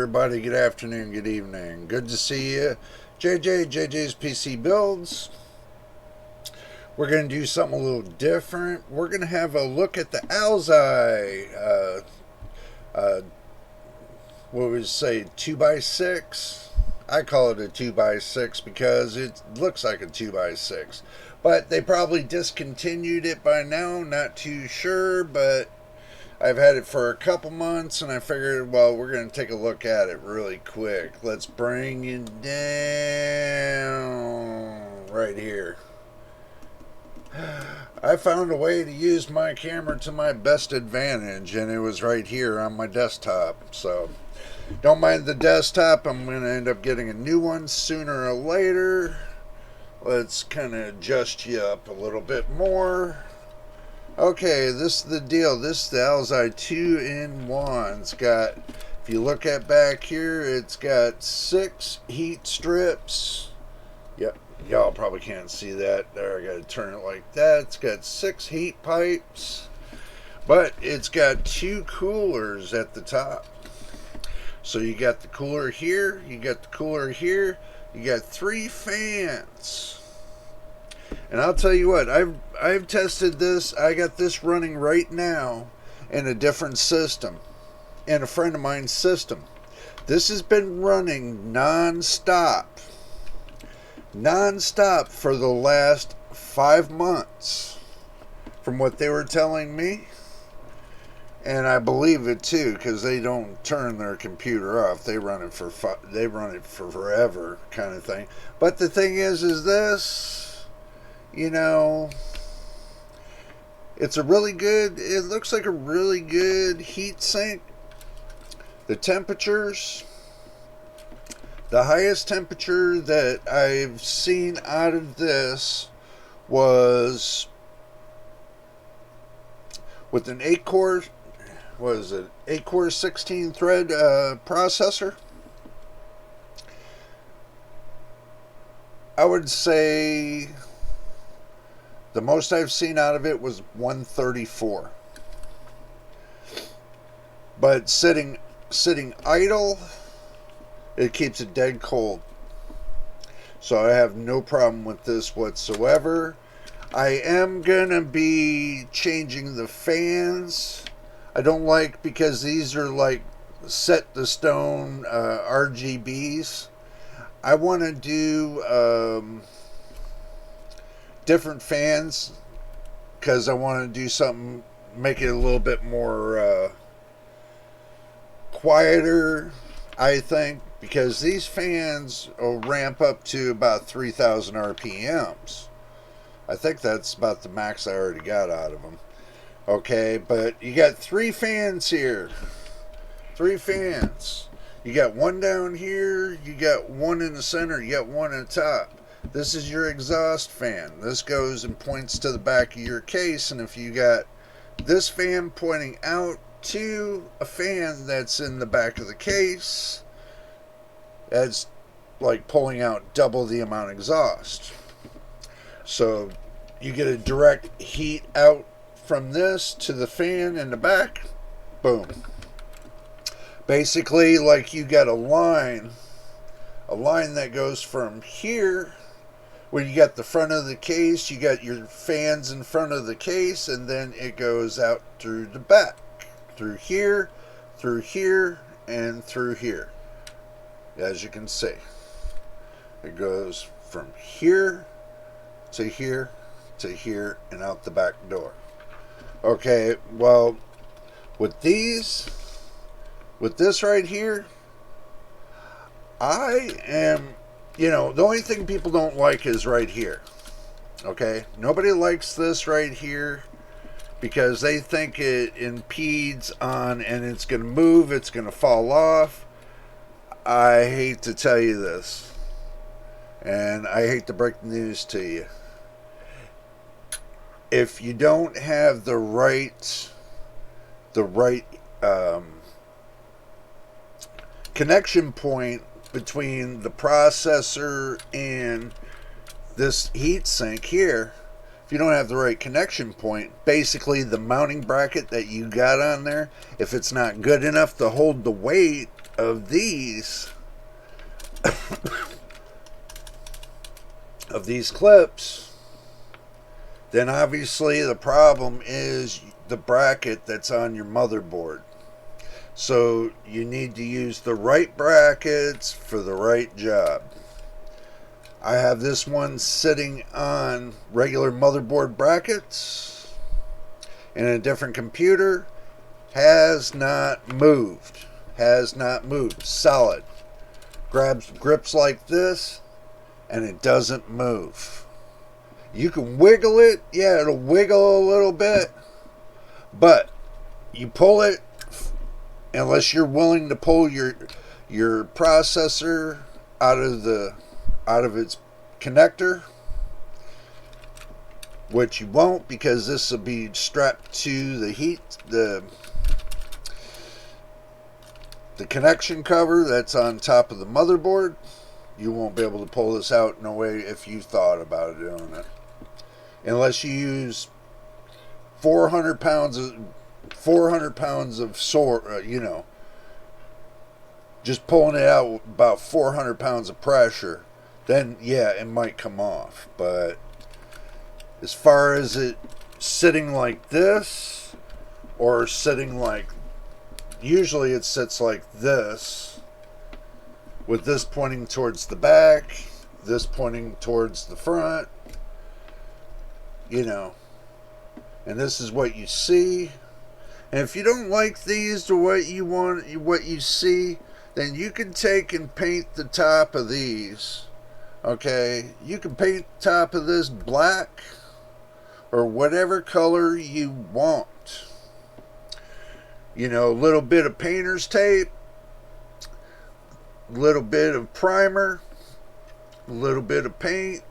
everybody. Good afternoon, good evening. Good to see you. JJ's PC Builds. We're going to do something a little different. We're going to have a look at the Alzai, what would you say, 2x6? I call it a 2x6 because it looks like a 2x6. But they probably discontinued it by now, not too sure, but I've had it for a couple months, and I figured, well, we're going to take a look at it really quick. Let's bring it down right here. I found a way to use my camera to my best advantage, and it was right here on my desktop. So, don't mind the desktop. I'm going to end up getting a new one sooner or later. Let's kind of adjust you up a little bit more. Okay, this is the deal. This is the Alzai 2-in-1. It's got, if you look at back here, it's got 6 heat strips. Yep, y'all probably can't see that. There, I gotta turn it like that. It's got 6 heat pipes, but it's got 2 coolers at the top. So you got the cooler here, you got the cooler here, you got 3 fans. And I'll tell you what, I've tested this. I got this running right now in a different system, in a friend of mine's system. This has been running non-stop for the last 5 months, from what they were telling me. And I believe it too, because they don't turn their computer off. They run it for forever, kind of thing. But the thing is this. You know, it's a really good, it looks like a really good heat sink. The temperatures, the highest temperature that I've seen out of this was with an 8-core, what is it, 8-core 16-thread processor. I would say the most I've seen out of it was 134. But sitting idle, it keeps it dead cold. So I have no problem with this whatsoever. I am going to be changing the fans. I don't like, because these are like set to stone RGBs. I want to do different fans, because I want to do something, make it a little bit more quieter, I think, because these fans will ramp up to about 3,000 RPMs. I think that's about the max I already got out of them. Okay, but you got 3 fans here. 3 fans. You got one down here, you got one in the center, you got one in the top. This is your exhaust fan. This goes and points to the back of your case, and if you got this fan pointing out to a fan that's in the back of the case, that's like pulling out double the amount of exhaust. So you get a direct heat out from this to the fan in the back. Boom. Basically, like you got a line that goes from here, where you got the front of the case, you got your fans in front of the case, and then it goes out through the back, through here, and through here. As you can see, it goes from here to here to here and out the back door. Okay, well, with this right here, I am, the only thing people don't like is right here. Okay? Nobody likes this right here because they think it impedes on, and it's going to move, it's going to fall off. I hate to tell you this, and I hate to break the news to you. If you don't have the right connection point between the processor and this heat sink here, if you don't have the right connection point, basically the mounting bracket that you got on there, if it's not good enough to hold the weight of these clips, then obviously the problem is the bracket that's on your motherboard. So you need to use the right brackets for the right job. I have this one sitting on regular motherboard brackets in a different computer. Has not moved. Has not moved. Solid. Grips like this, and it doesn't move. You can wiggle it. Yeah, it'll wiggle a little bit. But you pull it, unless you're willing to pull your processor out of its connector, which you won't, because this will be strapped to the connection cover that's on top of the motherboard. You won't be able to pull this out, no way, if you thought about doing it, unless you use 400 pounds of just pulling it out with about 400 pounds of pressure. Then yeah, it might come off. But as far as it sitting like this, or sitting like, usually it sits like this, with this pointing towards the back, this pointing towards the front, and this is what you see. And if you don't like these, or what you see, then you can take and paint the top of these. Okay, you can paint the top of this black, or whatever color you want. A little bit of painter's tape, a little bit of primer, a little bit of paint,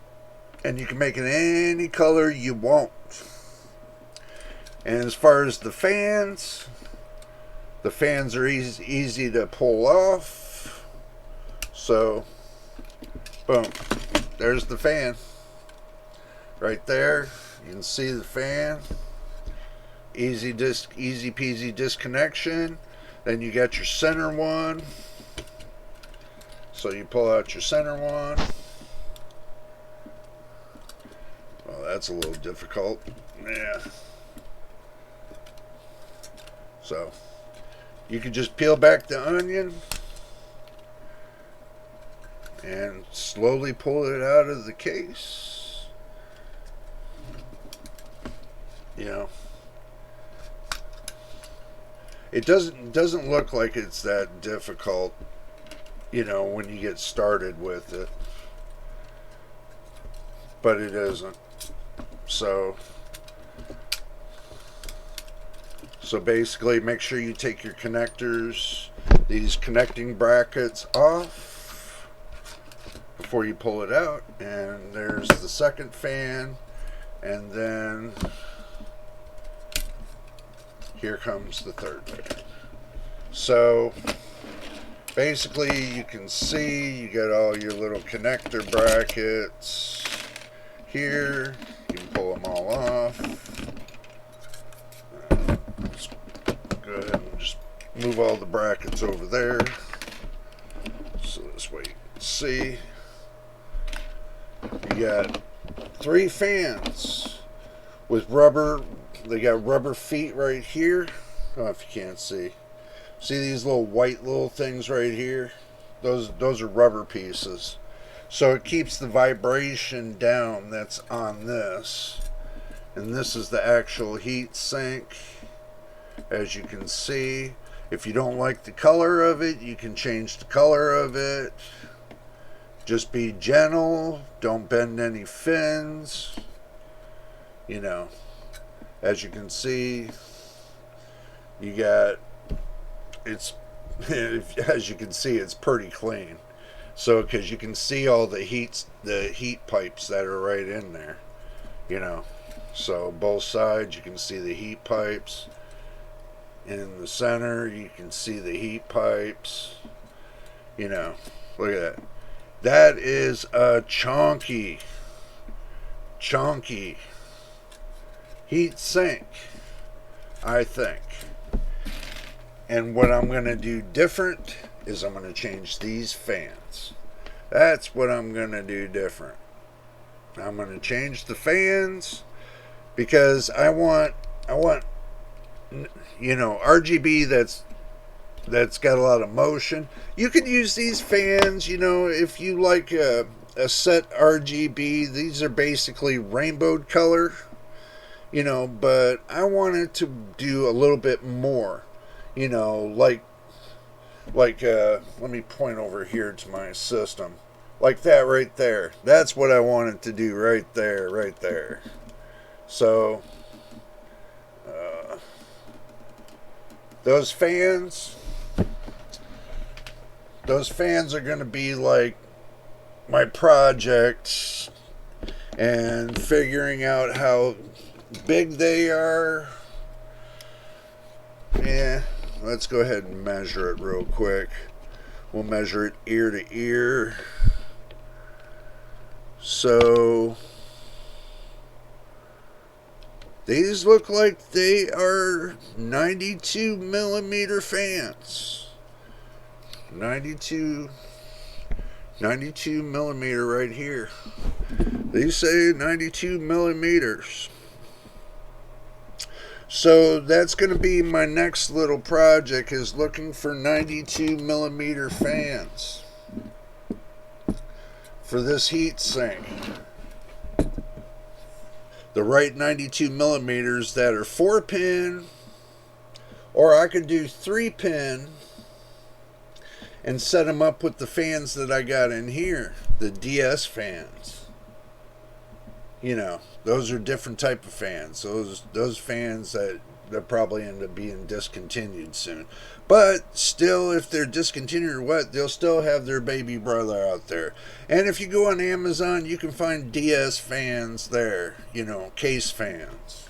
and you can make it any color you want. And as far as the fans are easy to pull off. So, boom, there's the fan right there. You can see the fan. Easy peasy disconnection. Then you got your center one. So you pull out your center one. Well, that's a little difficult. Yeah. So you can just peel back the onion and slowly pull it out of the case. It doesn't look like it's that difficult, when you get started with it. But it isn't. So basically, make sure you take your connectors, these connecting brackets, off before you pull it out. And there's the second fan, and then here comes the third fan. So basically, you can see you got all your little connector brackets here. You can pull them all off. Go ahead and just move all the brackets over there, so this way you can see. You got 3 fans with rubber. They got rubber feet right here. I don't know if you can't see. See these little white little things right here? Those are rubber pieces. So it keeps the vibration down that's on this. And this is the actual heat sink. As you can see, if you don't like the color of it, you can change the color of it. Just be gentle. Don't bend any fins. As you can see, you got, as you can see, it's pretty clean. So, because you can see all the heat pipes that are right in there. So both sides, you can see the heat pipes. In the center, you can see the heat pipes. Look at that. That is a chunky heat sink, I think. And what I'm going to do different is I'm going to change these fans. That's what I'm going to do different. I'm going to change the fans because I want RGB that's got a lot of motion. You could use these fans, if you like a set RGB. These are basically rainbow color, but I wanted to do a little bit more, like let me point over here to my system. Like that right there. That's what I wanted to do right there. So, those fans are going to be like my projects, and figuring out how big they are. Yeah, let's go ahead and measure it real quick. We'll measure it ear to ear. So these look like they are 92 millimeter fans. 92 millimeter right here. These say 92 millimeters. So that's going to be my next little project, is looking for 92 millimeter fans for this heat sink. The right 92 millimeters that are 4-pin, or I could do 3-pin and set them up with the fans that I got in here, the DS fans. Those are different type of fans. Those fans that they'll probably end up being discontinued soon. But still, if they're discontinued or what, they'll still have their baby brother out there. And if you go on Amazon, you can find DS fans there, case fans.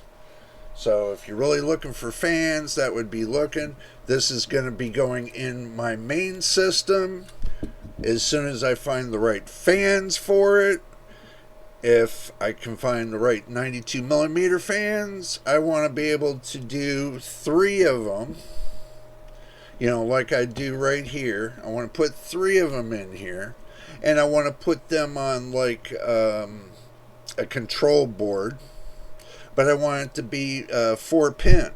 So if you're really looking for fans, that would be looking. This is going to be going in my main system as soon as I find the right fans for it. If I can find the right 92 millimeter fans, I want to be able to do 3 of them. Like I do right here. I want to put 3 of them in here. And I want to put them on like a control board. But I want it to be 4-pin.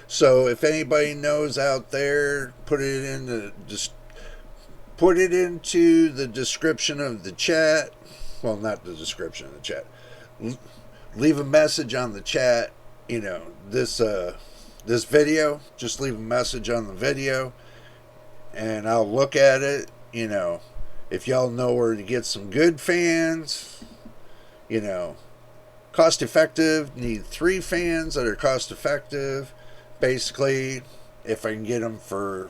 So if anybody knows out there, put it into the description of the chat. Well, not the description of the chat. Leave a message on the chat. This video. Just leave a message on the video, and I'll look at it. If y'all know where to get some good fans, cost effective. Need 3 fans that are cost effective. Basically, if I can get them for,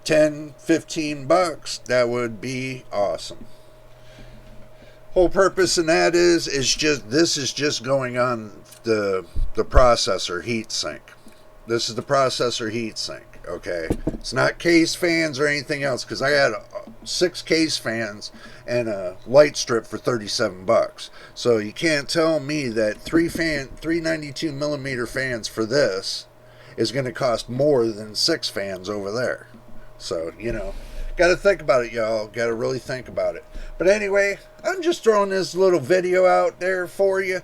10-15 bucks, that would be awesome. Whole purpose in that is just going on the processor heat sink. This is the processor heat sink. Okay, it's not case fans or anything else, because I had 6 case fans and a light strip for 37 bucks. So you can't tell me that 3 92 millimeter fans for this is going to cost more than 6 fans over there. So, got to think about it, y'all. Got to really think about it. But anyway, I'm just throwing this little video out there for you.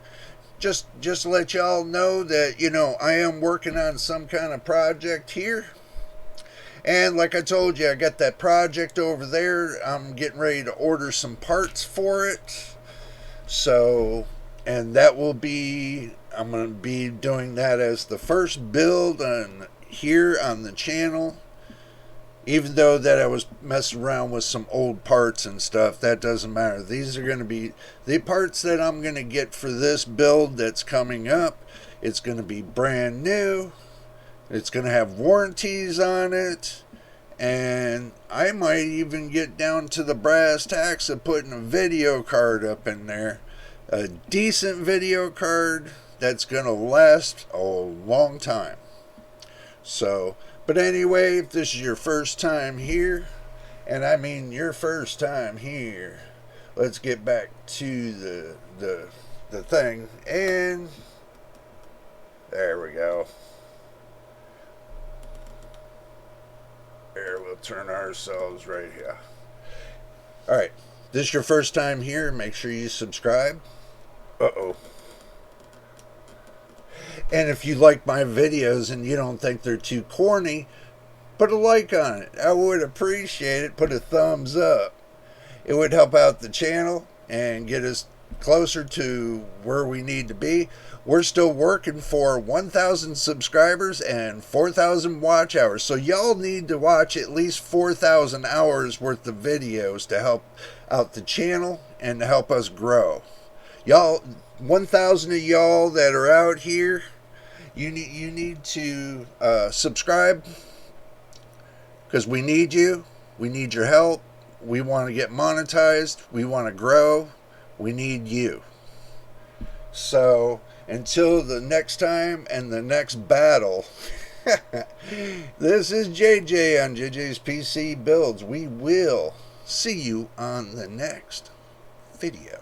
Just to let y'all know that, I am working on some kind of project here. And like I told you, I got that project over there. I'm getting ready to order some parts for it. So, and that will be, I'm going to be doing that as the first build here on the channel. Even though that I was messing around with some old parts and stuff, that doesn't matter. These are going to be the parts that I'm going to get for this build that's coming up. It's going to be brand new. It's going to have warranties on it. And I might even get down to the brass tacks of putting a video card up in there. A decent video card that's going to last a long time. So, but anyway, if this is your first time here, and I mean your first time here, let's get back to the thing. And there we go. Here, we'll turn ourselves right here. Alright, this is your first time here, make sure you subscribe. Uh-oh. And if you like my videos and you don't think they're too corny, put a like on it. I would appreciate it. Put a thumbs up. It would help out the channel and get us closer to where we need to be. We're still working for 1,000 subscribers and 4,000 watch hours. So y'all need to watch at least 4,000 hours worth of videos to help out the channel and to help us grow. Y'all, 1,000 of y'all that are out here, you need to subscribe, because we need you. We need your help. We want to get monetized. We want to grow. We need you. So until the next time and the next battle, this is JJ on JJ's PC Builds. We will see you on the next video.